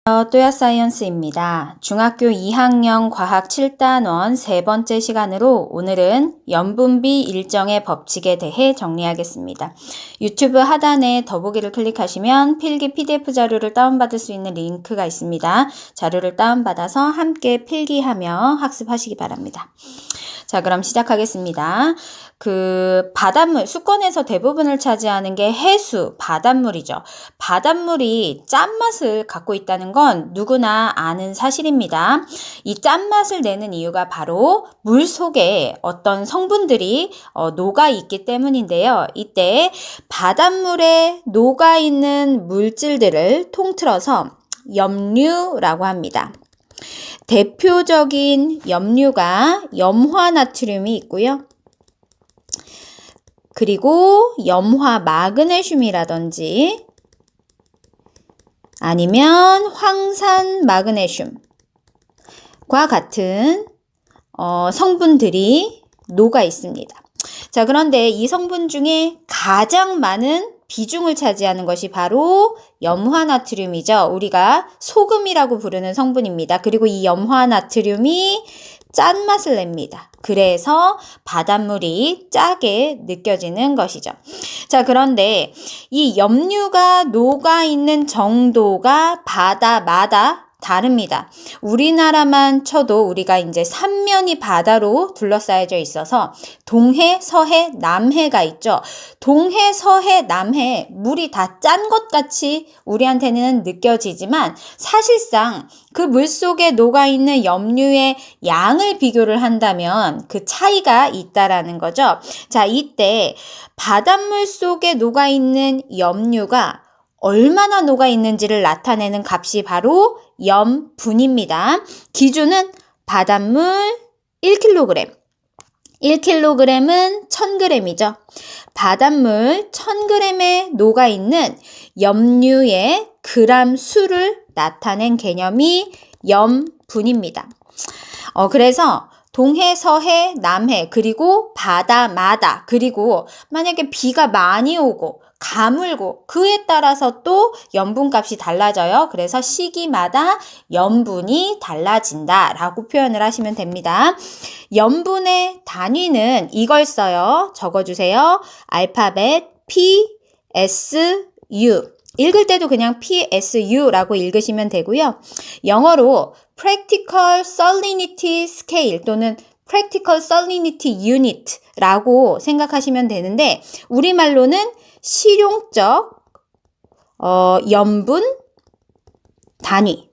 또야 사이언스입니다. 중학교 2학년 과학 7단원 세 번째 시간으로 오늘은 염분비 일정의 법칙에 대해 정리하겠습니다. 유튜브 하단에 더보기를 클릭하시면 필기 PDF 자료를 다운받을 수 있는 링크가 있습니다. 자료를 다운받아서 함께 필기하며 학습하시기 바랍니다. 자, 그럼 시작하겠습니다. 바닷물, 수권에서 대부분을 차지하는 게 해수, 바닷물이죠. 바닷물이 짠맛을 갖고 있다는 건 누구나 아는 사실입니다. 이 짠맛을 내는 이유가 바로 물 속에 어떤 성분들이 녹아 있기 때문인데요. 이때 바닷물에 녹아 있는 물질들을 통틀어서 염류라고 합니다. 대표적인 염류가 염화나트륨이 있고요. 그리고 염화 마그네슘이라든지 아니면 황산 마그네슘과 같은 성분들이 녹아 있습니다. 자, 그런데 이 성분 중에 가장 많은 비중을 차지하는 것이 바로 염화나트륨이죠. 우리가 소금이라고 부르는 성분입니다. 그리고 이 염화나트륨이 짠맛을 냅니다. 그래서 바닷물이 짜게 느껴지는 것이죠. 자, 그런데 이 염류가 녹아있는 정도가 바다마다 다릅니다. 우리나라만 쳐도 우리가 이제 삼면이 바다로 둘러싸여져 있어서 동해, 서해, 남해가 있죠. 동해, 서해, 남해 물이 다 짠 것 같이 우리한테는 느껴지지만 사실상 그 물 속에 녹아있는 염류의 양을 비교를 한다면 그 차이가 있다라는 거죠. 자, 이때 바닷물 속에 녹아있는 염류가 얼마나 녹아 있는지를 나타내는 값이 바로 염분입니다. 기준은 바닷물 1kg. 1kg은 1000g이죠. 바닷물 1000g에 녹아있는 염류의 그람 수를 나타낸 개념이 염분입니다. 그래서 동해, 서해, 남해, 그리고 바다마다, 그리고 만약에 비가 많이 오고 가물고 그에 따라서 또 염분값이 달라져요. 그래서 시기마다 염분이 달라진다라고 표현을 하시면 됩니다. 염분의 단위는 이걸 써요. 적어주세요. 알파벳 P, S, U. 읽을 때도 그냥 PSU라고 읽으시면 되고요. 영어로 Practical Salinity Scale 또는 Practical Salinity Unit라고 생각하시면 되는데 우리말로는 실용적 염분 단위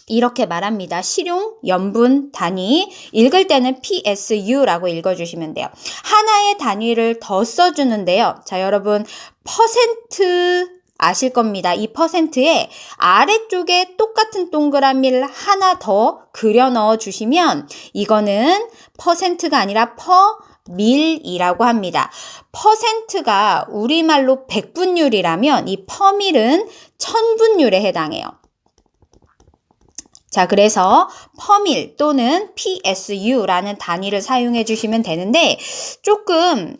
이렇게 말합니다. 실용 염분 단위 읽을 때는 PSU라고 읽어주시면 돼요. 하나의 단위를 더 써주는데요. 자, 여러분 퍼센트 아실 겁니다. 이 퍼센트에 아래쪽에 똑같은 동그라미를 하나 더 그려 넣어 주시면 이거는 퍼센트가 아니라 밀이라고 합니다. 퍼센트가 우리말로 100분율이라면 이 퍼밀은 1000분율에 해당해요. 자, 그래서 퍼밀 또는 PSU라는 단위를 사용해 주시면 되는데 조금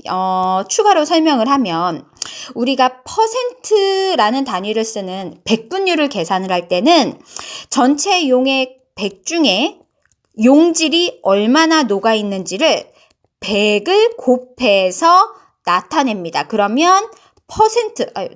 추가로 설명을 하면 우리가 퍼센트라는 단위를 쓰는 100분율을 계산을 할 때는 전체 용액 100 중에 용질이 얼마나 녹아 있는지를 100을 곱해서 나타냅니다. 그러면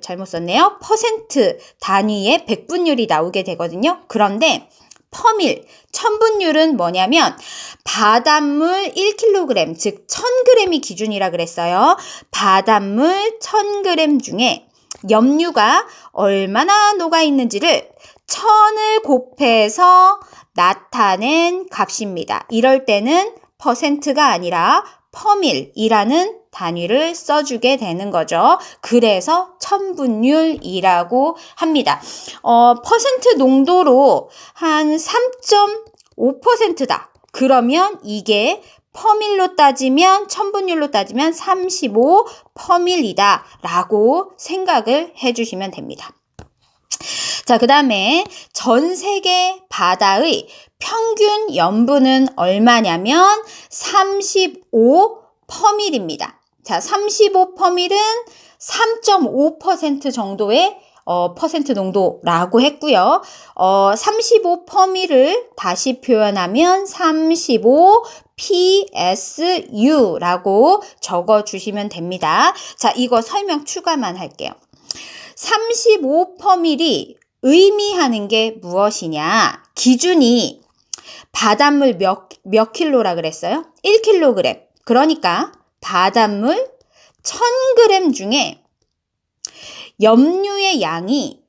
잘못 썼네요. 퍼센트 단위의 100분율이 나오게 되거든요. 그런데 퍼밀, 1000분율은 뭐냐면 바닷물 1kg, 즉 1000g이 기준이라 그랬어요. 바닷물 1000g 중에 염류가 얼마나 녹아 있는지를 1000을 곱해서 나타낸 값입니다. 이럴 때는 퍼센트가 아니라 퍼밀이라는 단위를 써주게 되는 거죠. 그래서 1000분율이라고 합니다. 퍼센트 농도로 한 3.5%다. 그러면 이게 퍼밀로 따지면 1000분율로 따지면 35 퍼밀이다 라고 생각을 해주시면 됩니다. 자, 그 다음에 전 세계 바다의 평균 염분은 얼마냐면 35 퍼밀입니다. 자, 35 퍼밀은 3.5% 정도의 퍼센트 농도라고 했고요. 35%를 다시 표현하면 35 PSU라고 적어주시면 됩니다. 자, 이거 설명 추가만 할게요. 35%이 의미하는 게 무엇이냐? 기준이 바닷물 몇 킬로라 그랬어요? 1kg. 그러니까 바닷물 1000g 중에 염류의 양이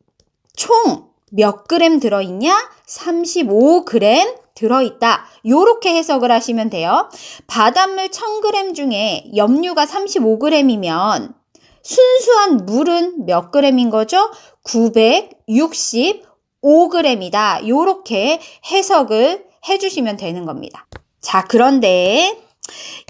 총 몇 그램 들어있냐? 35g 들어있다. 요렇게 해석을 하시면 돼요. 바닷물 1000g 중에 염류가 35g이면 순수한 물은 몇 g인 거죠? 965g이다. 요렇게 해석을 해주시면 되는 겁니다. 자, 그런데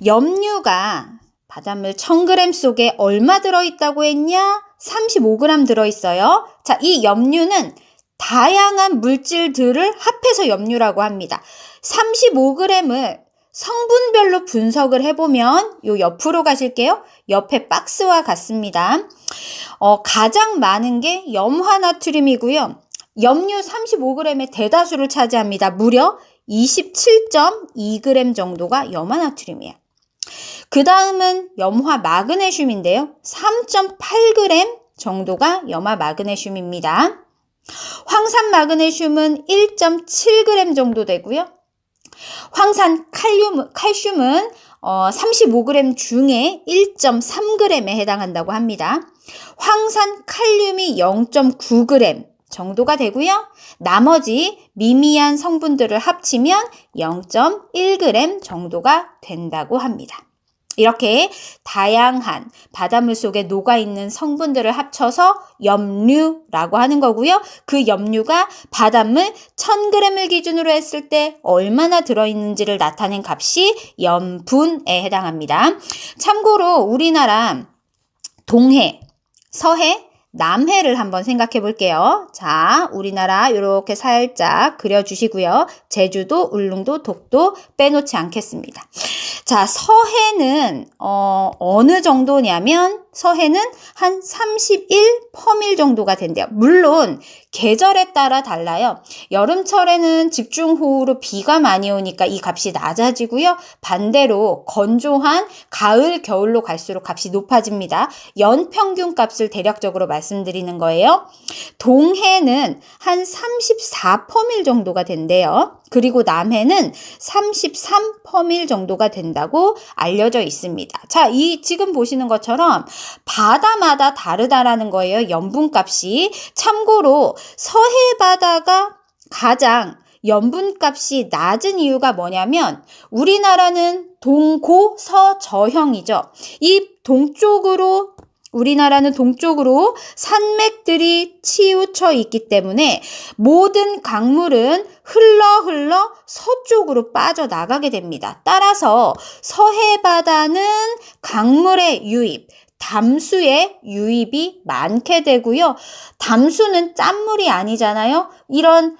염류가 바닷물 1000g 속에 얼마 들어있다고 했냐? 35g 들어있어요. 자, 이 염류는 다양한 물질들을 합해서 염류라고 합니다. 35g을 성분별로 분석을 해보면 요 옆으로 가실게요. 옆에 박스와 같습니다. 가장 많은 게 염화나트륨이고요. 염류 35g의 대다수를 차지합니다. 무려 27.2g 정도가 염화나트륨이에요. 그 다음은 염화 마그네슘인데요. 3.8g 정도가 염화 마그네슘입니다. 황산 마그네슘은 1.7g 정도 되고요. 황산 칼슘은 35g 중에 1.3g에 해당한다고 합니다. 황산 칼륨이 0.9g 정도가 되고요. 나머지 미미한 성분들을 합치면 0.1g 정도가 된다고 합니다. 이렇게 다양한 바닷물 속에 녹아있는 성분들을 합쳐서 염류라고 하는 거고요. 그 염류가 바닷물 1000g을 기준으로 했을 때 얼마나 들어있는지를 나타낸 값이 염분에 해당합니다. 참고로 우리나라 동해, 서해, 남해를 한번 생각해 볼게요. 자, 우리나라 이렇게 살짝 그려주시고요. 제주도, 울릉도, 독도 빼놓지 않겠습니다. 자, 서해는 어느 정도냐면 서해는 한 31% 정도가 된대요. 물론 계절에 따라 달라요. 여름철에는 집중호우로 비가 많이 오니까 이 값이 낮아지고요. 반대로 건조한 가을, 겨울로 갈수록 값이 높아집니다. 연평균 값을 대략적으로 말씀드리는 거예요. 동해는 한 34% 정도가 된대요. 그리고 남해는 33% 정도가 된다고 알려져 있습니다. 자, 이 지금 보시는 것처럼 바다마다 다르다라는 거예요. 염분값이. 참고로 서해 바다가 가장 염분값이 낮은 이유가 뭐냐면 우리나라는 동고서저형이죠. 이 동쪽으로 우리나라는 동쪽으로 산맥들이 치우쳐 있기 때문에 모든 강물은 흘러 서쪽으로 빠져나가게 됩니다. 따라서 서해 바다는 강물의 유입, 담수의 유입이 많게 되고요. 담수는 짠물이 아니잖아요. 이런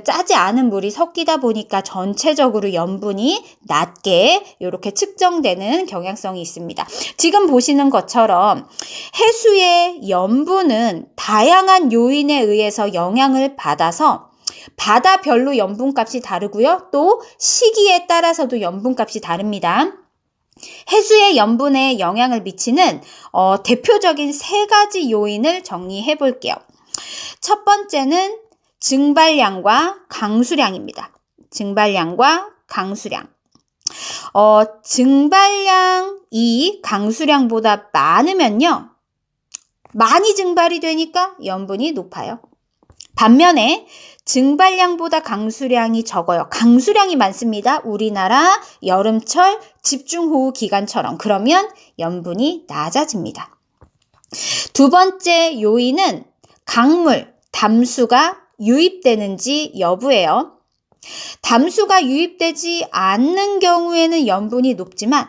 짜지 않은 물이 섞이다 보니까 전체적으로 염분이 낮게 이렇게 측정되는 경향성이 있습니다. 지금 보시는 것처럼 해수의 염분은 다양한 요인에 의해서 영향을 받아서 바다별로 염분값이 다르고요. 또 시기에 따라서도 염분값이 다릅니다. 해수의 염분에 영향을 미치는 대표적인 3가지 요인을 정리해 볼게요. 첫 번째는 증발량과 강수량입니다. 증발량과 강수량. 증발량이 강수량보다 많으면요. 많이 증발이 되니까 염분이 높아요. 반면에 증발량보다 강수량이 적어요. 강수량이 많습니다. 우리나라 여름철 집중호우 기간처럼. 그러면 염분이 낮아집니다. 두 번째 요인은 강물, 담수가 유입되는지 여부예요. 담수가 유입되지 않는 경우에는 염분이 높지만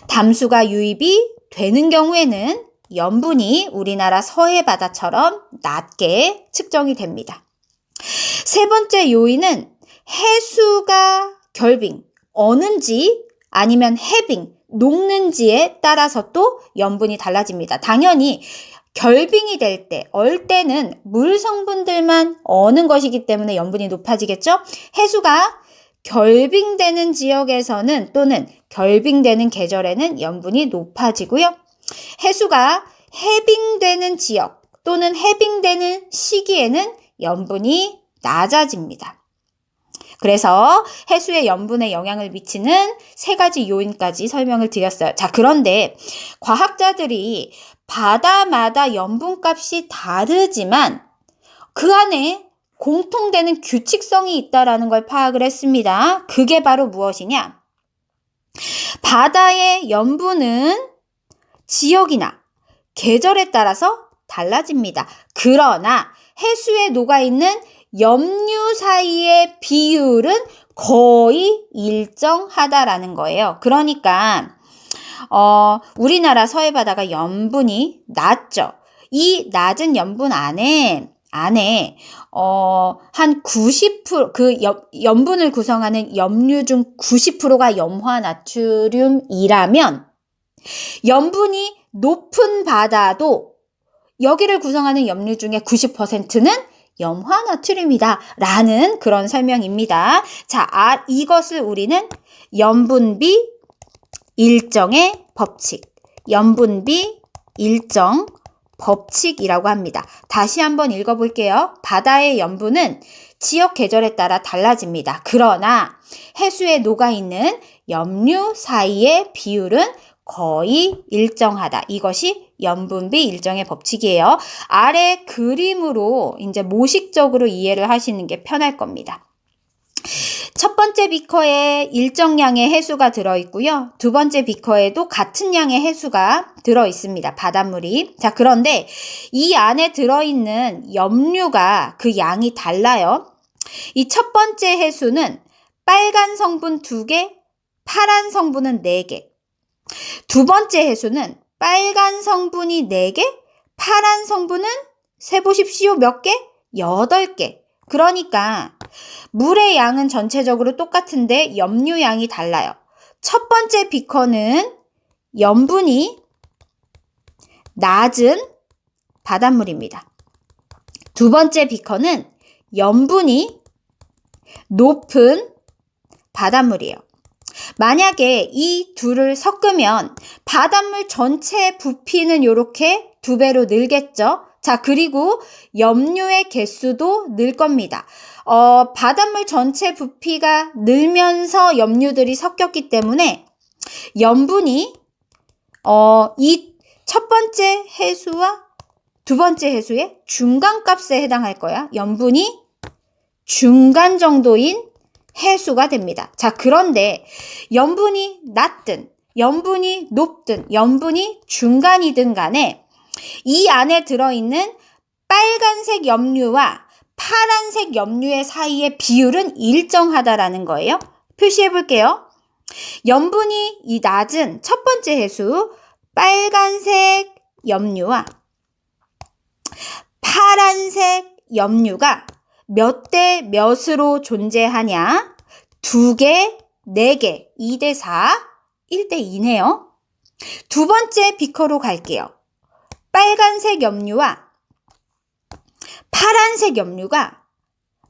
담수가 유입이 되는 경우에는 염분이 우리나라 서해 바다처럼 낮게 측정이 됩니다. 세 번째 요인은 해수가 결빙, 어는지 아니면 해빙, 녹는지에 따라서 또 염분이 달라집니다. 당연히 결빙이 될 때, 얼 때는 물 성분들만 어는 것이기 때문에 염분이 높아지겠죠? 해수가 결빙되는 지역에서는 또는 결빙되는 계절에는 염분이 높아지고요. 해수가 해빙되는 지역 또는 해빙되는 시기에는 염분이 낮아집니다. 그래서 해수의 염분에 영향을 미치는 3가지 요인까지 설명을 드렸어요. 자, 그런데 과학자들이 바다마다 염분값이 다르지만 그 안에 공통되는 규칙성이 있다는 걸 파악을 했습니다. 그게 바로 무엇이냐? 바다의 염분은 지역이나 계절에 따라서 달라집니다. 그러나 해수에 녹아있는 염류 사이의 비율은 거의 일정하다라는 거예요. 그러니까 우리나라 서해바다가 염분이 낮죠. 이 낮은 염분 안에 한 90%, 염분을 구성하는 염류 중 90%가 염화나트륨이라면 염분이 높은 바다도 여기를 구성하는 염류 중에 90%는 염화나트륨이다 라는 그런 설명입니다. 자, 이것을 우리는 염분비 일정의 법칙, 염분비 일정 법칙이라고 합니다. 다시 한번 읽어볼게요. 바다의 염분은 지역 계절에 따라 달라집니다. 그러나 해수에 녹아있는 염류 사이의 비율은 거의 일정하다. 이것이 염분비 일정의 법칙이에요. 아래 그림으로 이제 모식적으로 이해를 하시는 게 편할 겁니다. 첫 번째 비커에 일정량의 해수가 들어있고요. 두 번째 비커에도 같은 양의 해수가 들어있습니다. 바닷물이. 자, 그런데 이 안에 들어있는 염류가 그 양이 달라요. 이 첫 번째 해수는 빨간 성분 2개, 파란 성분은 4개. 두 번째 해수는 빨간 성분이 4개, 파란 성분은 세보십시오. 몇 개? 8개. 그러니까 물의 양은 전체적으로 똑같은데 염류 양이 달라요. 첫 번째 비커는 염분이 낮은 바닷물입니다. 두 번째 비커는 염분이 높은 바닷물이에요. 만약에 이 둘을 섞으면 바닷물 전체 부피는 이렇게 2배로 늘겠죠. 자, 그리고 염류의 개수도 늘 겁니다. 바닷물 전체 부피가 늘면서 염류들이 섞였기 때문에 염분이 이 첫 번째 해수와 두 번째 해수의 중간값에 해당할 거야. 염분이 중간 정도인 해수가 됩니다. 자, 그런데 염분이 낮든 염분이 높든 염분이 중간이든 간에 이 안에 들어있는 빨간색 염류와 파란색 염류의 사이의 비율은 일정하다라는 거예요. 표시해 볼게요. 염분이 이 낮은 첫 번째 해수 빨간색 염류와 파란색 염류가 몇 대 몇으로 존재하냐? 2개, 4개, 2대 4, 1대 2네요. 두 번째 비커로 갈게요. 빨간색 염류와 파란색 염류가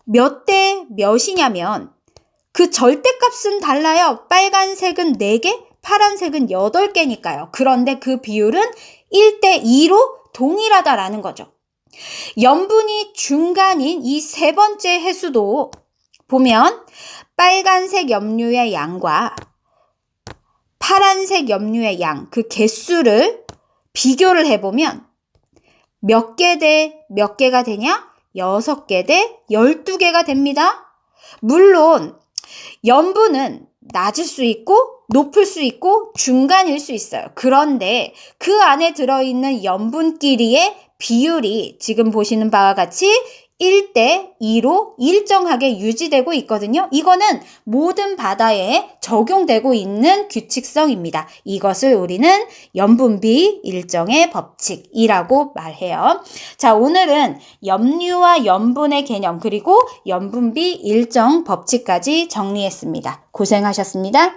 몇 대 몇이냐면 그 절대값은 달라요. 빨간색은 4개, 파란색은 8개니까요. 그런데 그 비율은 1대 2로 동일하다라는 거죠. 염분이 중간인 이 세 번째 해수도 보면 빨간색 염류의 양과 파란색 염류의 양, 그 개수를 비교를 해보면 몇 개 대 몇 개가 되냐? 6개 대 12개가 됩니다. 물론 염분은 낮을 수 있고 높을 수 있고 중간일 수 있어요. 그런데 그 안에 들어있는 염분끼리의 비율이 지금 보시는 바와 같이 1대 2로 일정하게 유지되고 있거든요. 이거는 모든 바다에 적용되고 있는 규칙성입니다. 이것을 우리는 염분비 일정의 법칙이라고 말해요. 자, 오늘은 염류와 염분의 개념 그리고 염분비 일정 법칙까지 정리했습니다. 고생하셨습니다.